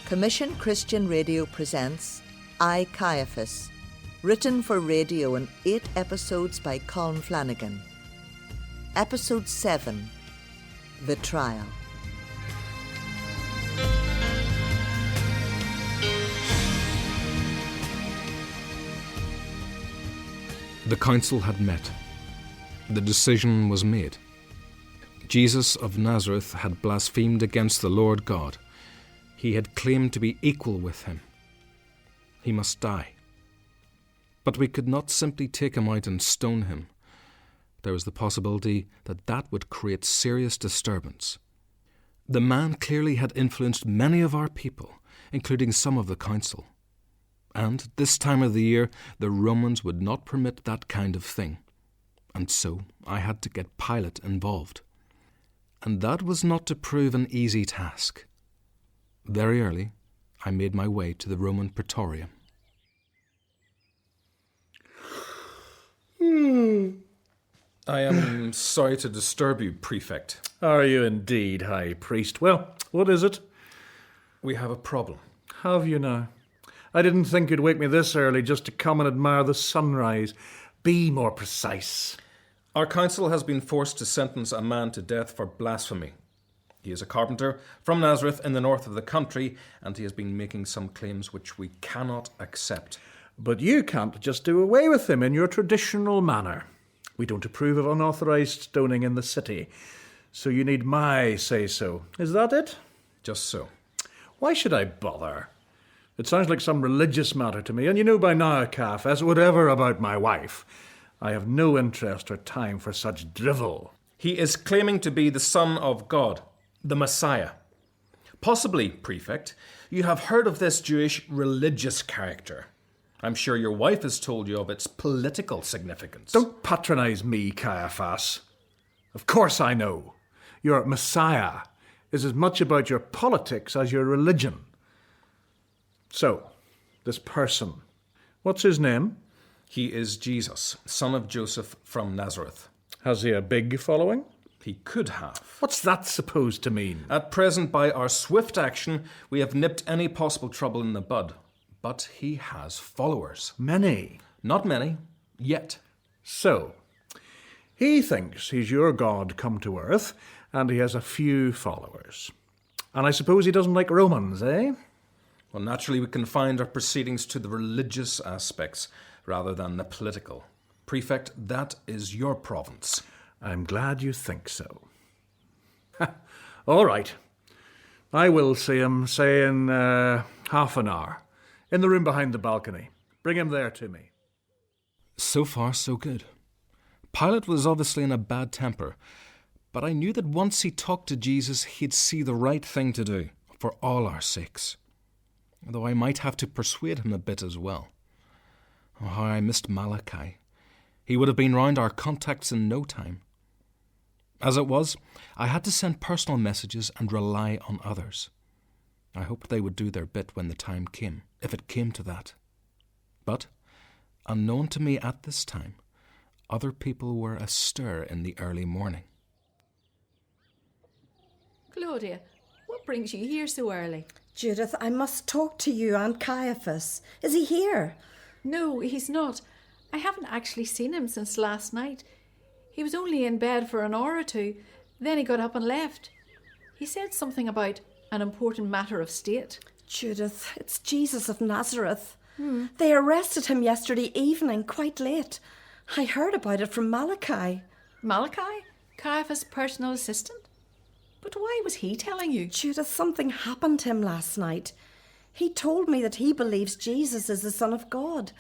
Commission Christian Radio presents I, Caiaphas, written for radio in 8 episodes by Colm Flanagan. Episode 7, The Trial. The council had met. The decision was made. Jesus of Nazareth had blasphemed against the Lord God. He had claimed to be equal with him. He must die. But we could not simply take him out and stone him. There was the possibility that that would create serious disturbance. The man clearly had influenced many of our people, including some of the council. And this time of the year, the Romans would not permit that kind of thing. And so I had to get Pilate involved. And that was not to prove an easy task. Very early, I made my way to the Roman Praetorium. I am sorry to disturb you, Prefect. Are you indeed, High Priest? Well, what is it? We have a problem. Have you now? I didn't think you'd wake me this early just to come and admire the sunrise. Be more precise. Our council has been forced to sentence a man to death for blasphemy. He is a carpenter from Nazareth in the north of the country, and he has been making some claims which we cannot accept. But you can't just do away with him in your traditional manner. We don't approve of unauthorized stoning in the city, so you need my say-so. Is that it? Just so. Why should I bother? It sounds like some religious matter to me, and you know by now, Caiaphas, whatever about my wife, I have no interest or time for such drivel. He is claiming to be the Son of God, the Messiah. Possibly, Prefect, you have heard of this Jewish religious character. I'm sure your wife has told you of its political significance. Don't patronize me, Caiaphas. Of course I know. Your Messiah is as much about your politics as your religion. So, this person, what's his name? He is Jesus, son of Joseph from Nazareth. Has he a big following? He could have. What's that supposed to mean? At present, by our swift action, we have nipped any possible trouble in the bud. But he has followers. Many? Not many, yet. So, he thinks he's your God come to earth, and he has a few followers. And I suppose he doesn't like Romans, eh? Well, naturally, we confined our proceedings to the religious aspects rather than the political. Prefect, that is your province. I'm glad you think so. All right. I will see him, say, in half an hour. In the room behind the balcony. Bring him there to me. So far, so good. Pilate was obviously in a bad temper, but I knew that once he talked to Jesus, he'd see the right thing to do, for all our sakes. Though I might have to persuade him a bit as well. Oh, how I missed Malachi. He would have been round our contacts in no time. As it was, I had to send personal messages and rely on others. I hoped they would do their bit when the time came, if it came to that. But, unknown to me at this time, other people were astir in the early morning. Claudia, what brings you here so early? Judith, I must talk to you and Caiaphas. Is he here? No, he's not. I haven't actually seen him since last night. He was only in bed for an hour or two, then he got up and left. He said something about an important matter of state. Judith, it's Jesus of Nazareth. They arrested him yesterday evening, quite late. I heard about it from Malachi. Malachi? Caiaphas' personal assistant? But why was he telling you? Judith, something happened to him last night. He told me that he believes Jesus is the Son of God,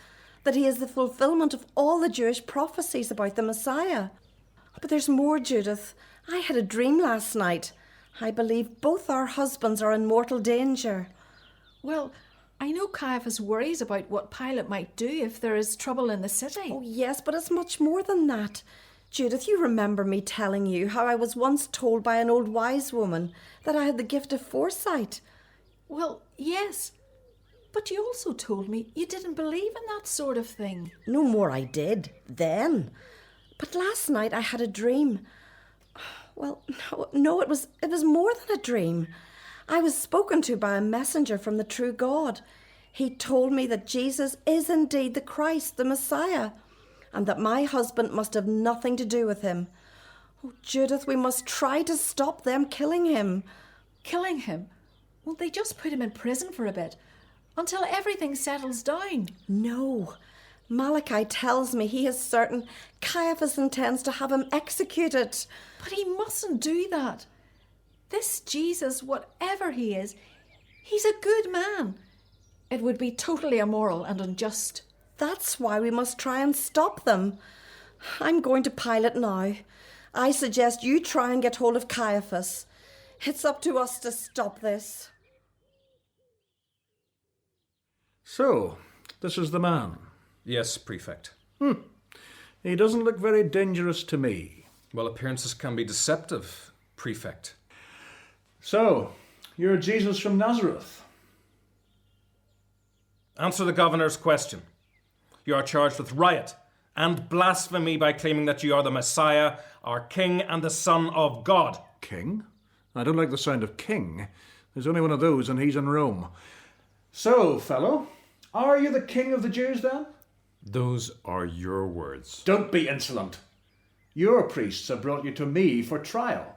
that he is the fulfillment of all the Jewish prophecies about the Messiah. But there's more, Judith. I had a dream last night. I believe both our husbands are in mortal danger. Well, I know Caiaphas worries about what Pilate might do if there is trouble in the city. Oh, yes, but it's much more than that. Judith, you remember me telling you how I was once told by an old wise woman that I had the gift of foresight. Well, yes. But you also told me you didn't believe in that sort of thing. No more I did, then. But last night I had a dream. Well, no, it was more than a dream. I was spoken to by a messenger from the true God. He told me that Jesus is indeed the Christ, the Messiah, and that my husband must have nothing to do with him. Oh, Judith, we must try to stop them killing him. Killing him? Won't they just put him in prison for a bit, until everything settles down? No. Malachi tells me he is certain Caiaphas intends to have him executed. But he mustn't do that. This Jesus, whatever he is, he's a good man. It would be totally immoral and unjust. That's why we must try and stop them. I'm going to Pilate now. I suggest you try and get hold of Caiaphas. It's up to us to stop this. So, this is the man. Yes, Prefect. He doesn't look very dangerous to me. Well, appearances can be deceptive, Prefect. So, you're Jesus from Nazareth. Answer the governor's question. You are charged with riot and blasphemy by claiming that you are the Messiah, our King and the Son of God. King? I don't like the sound of king. There's only one of those and he's in Rome. So, fellow, are you the king of the Jews then? Those are your words. Don't be insolent. Your priests have brought you to me for trial.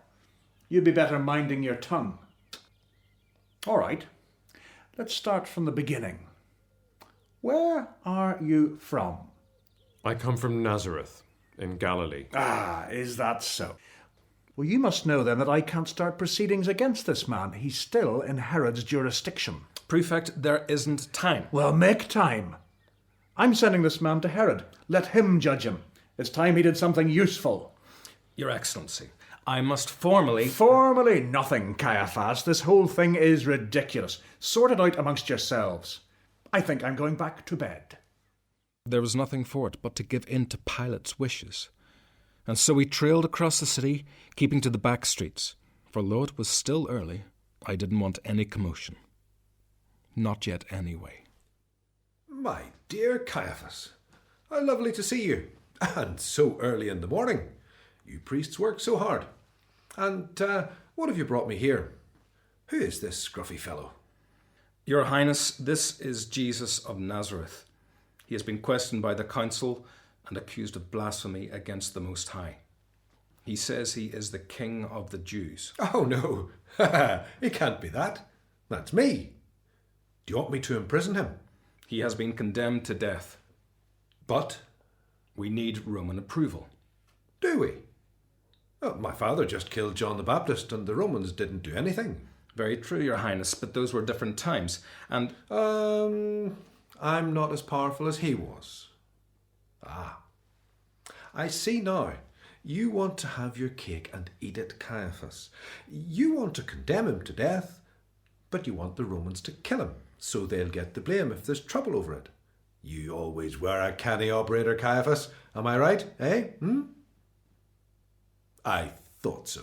You'd be better minding your tongue. All right, let's start from the beginning. Where are you from? I come from Nazareth, in Galilee. Ah, is that so? Well, you must know then that I can't start proceedings against this man. He's still in Herod's jurisdiction. Prefect, there isn't time. Well, make time. I'm sending this man to Herod. Let him judge him. It's time he did something useful. Your Excellency, I must formally... Formally nothing, Caiaphas. This whole thing is ridiculous. Sort it out amongst yourselves. I think I'm going back to bed. There was nothing for it but to give in to Pilate's wishes. And so we trailed across the city, keeping to the back streets. For though it was still early, I didn't want any commotion. Not yet anyway. My dear Caiaphas, how lovely to see you. And so early in the morning. You priests work so hard. And what have you brought me here? Who is this scruffy fellow? Your Highness, this is Jesus of Nazareth. He has been questioned by the council and accused of blasphemy against the Most High. He says he is the King of the Jews. Oh, no. He can't be that. That's me. Do you want me to imprison him? He has been condemned to death. But? We need Roman approval. Do we? Oh, my father just killed John the Baptist and the Romans didn't do anything. Very true, Your Highness, but those were different times, and... I'm not as powerful as he was. Ah, I see now. You want to have your cake and eat it, Caiaphas. You want to condemn him to death, but you want the Romans to kill him, so they'll get the blame if there's trouble over it. You always were a canny operator, Caiaphas. Am I right, eh? I thought so.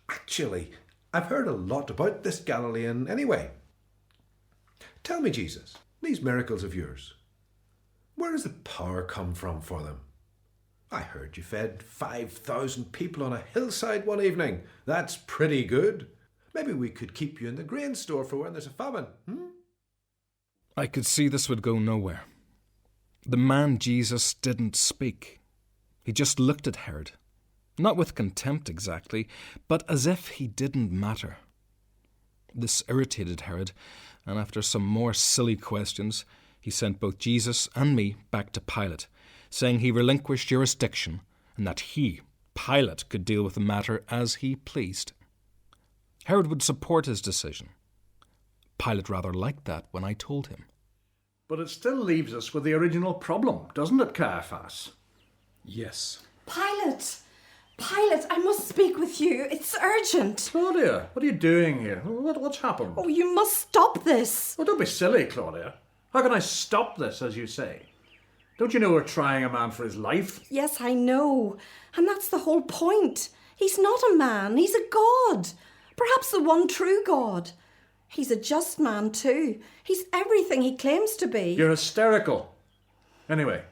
Actually, I've heard a lot about this Galilean anyway. Tell me, Jesus, these miracles of yours, where does the power come from for them? I heard you fed 5,000 people on a hillside one evening. That's pretty good. Maybe we could keep you in the grain store for when there's a famine. I could see this would go nowhere. The man Jesus didn't speak. He just looked at Herod. Not with contempt exactly, but as if he didn't matter. This irritated Herod, and after some more silly questions, he sent both Jesus and me back to Pilate, saying he relinquished jurisdiction and that he, Pilate, could deal with the matter as he pleased. Herod would support his decision. Pilate rather liked that when I told him. But it still leaves us with the original problem, doesn't it, Caiaphas? Yes. Pilate! Pilate, I must speak with you. It's urgent. Claudia, what are you doing here? What's happened? Oh, you must stop this. Oh, don't be silly, Claudia. How can I stop this, as you say? Don't you know we're trying a man for his life? Yes, I know. And that's the whole point. He's not a man, he's a god. Perhaps the one true God. He's a just man too. He's everything he claims to be. You're hysterical. Anyway,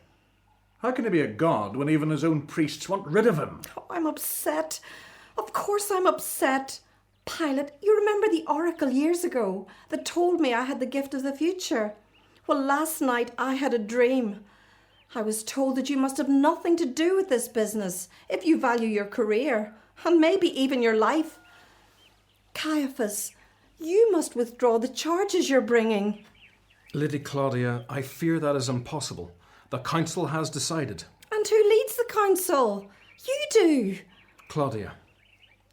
how can he be a god when even his own priests want rid of him? Oh, I'm upset. Of course I'm upset. Pilate, you remember the oracle years ago that told me I had the gift of the future? Well, last night I had a dream. I was told that you must have nothing to do with this business if you value your career and maybe even your life. Caiaphas, you must withdraw the charges you're bringing. Lady Claudia, I fear that is impossible. The council has decided. And who leads the council? You do. Claudia,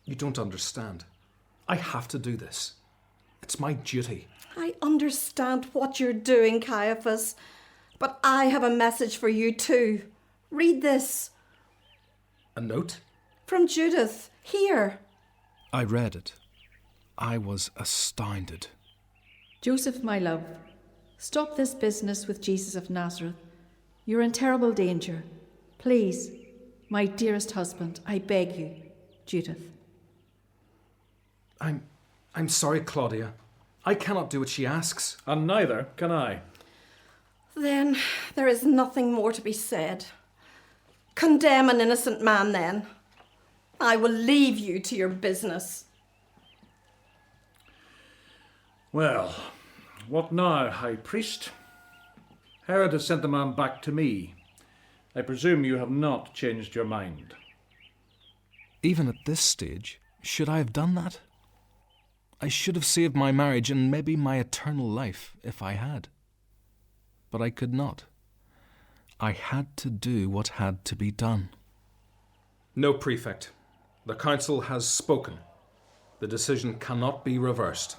you don't understand. I have to do this. It's my duty. I understand what you're doing, Caiaphas, but I have a message for you too. Read this. A note? From Judith, here. I read it. I was astounded. Joseph, my love, stop this business with Jesus of Nazareth. You're in terrible danger. Please, my dearest husband, I beg you, Judith. I'm sorry, Claudia. I cannot do what she asks. And neither can I. Then there is nothing more to be said. Condemn an innocent man, then. I will leave you to your business. Well, what now, High Priest? Herod has sent the man back to me. I presume you have not changed your mind. Even at this stage, should I have done that? I should have saved my marriage and maybe my eternal life if I had. But I could not. I had to do what had to be done. No, Prefect. The council has spoken. The decision cannot be reversed.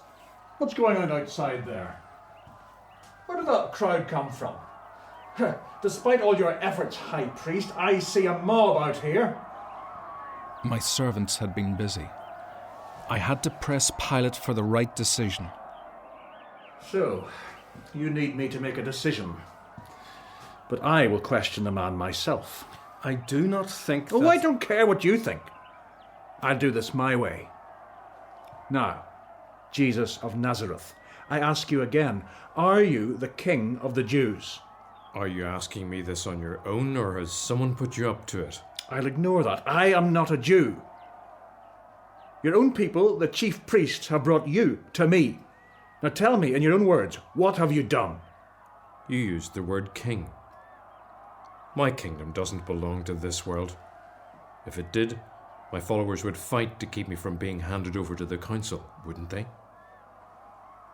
What's going on outside there? Where did that crowd come from? Despite all your efforts, High Priest, I see a mob out here. My servants had been busy. I had to press Pilate for the right decision. So, you need me to make a decision. But I will question the man myself. I do not think that... Oh, I don't care what you think. I'll do this my way. Now, Jesus of Nazareth, I ask you again, are you the King of the Jews? Are you asking me this on your own, or has someone put you up to it? I'll ignore that. I am not a Jew. Your own people, the chief priests, have brought you to me. Now tell me, in your own words, what have you done? You used the word king. My kingdom doesn't belong to this world. If it did, my followers would fight to keep me from being handed over to the council, wouldn't they?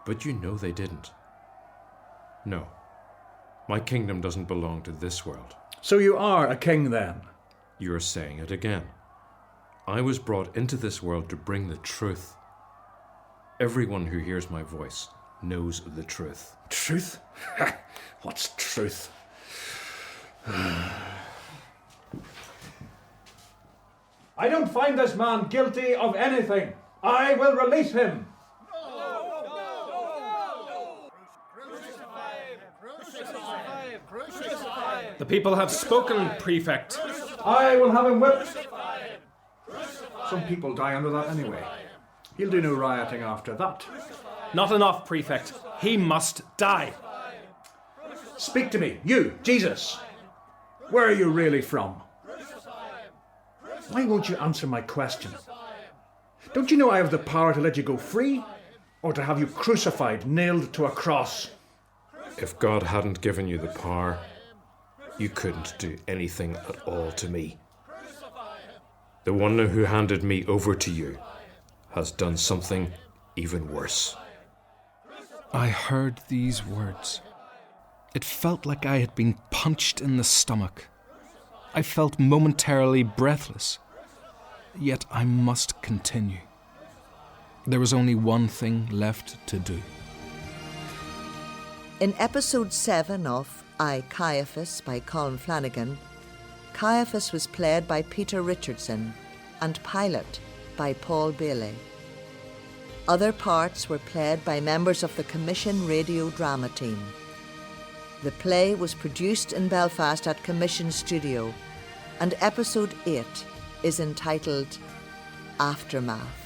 But you know they didn't. No, my kingdom doesn't belong to this world. So you are a king then? You're saying it again. I was brought into this world to bring the truth. Everyone who hears my voice knows the truth. Truth? What's truth? I don't find this man guilty of anything. I will release him. The people have spoken, Prefect. I will have him whipped. Some people die under that anyway. He'll do no rioting after that. Not enough, Prefect. He must die. Speak to me, you, Jesus. Where are you really from? Why won't you answer my question? Don't you know I have the power to let you go free, or to have you crucified, nailed to a cross? If God hadn't given you the power, you couldn't do anything at all to me. The one who handed me over to you has done something even worse. I heard these words. It felt like I had been punched in the stomach. I felt momentarily breathless. Yet I must continue. There was only one thing left to do. In episode 7 of I, Caiaphas by Colm Flanagan, Caiaphas was played by Peter Richardson and Pilate by Paul Bailey. Other parts were played by members of the Commission radio drama team. The play was produced in Belfast at Commission Studio, and episode 8 is entitled Aftermath.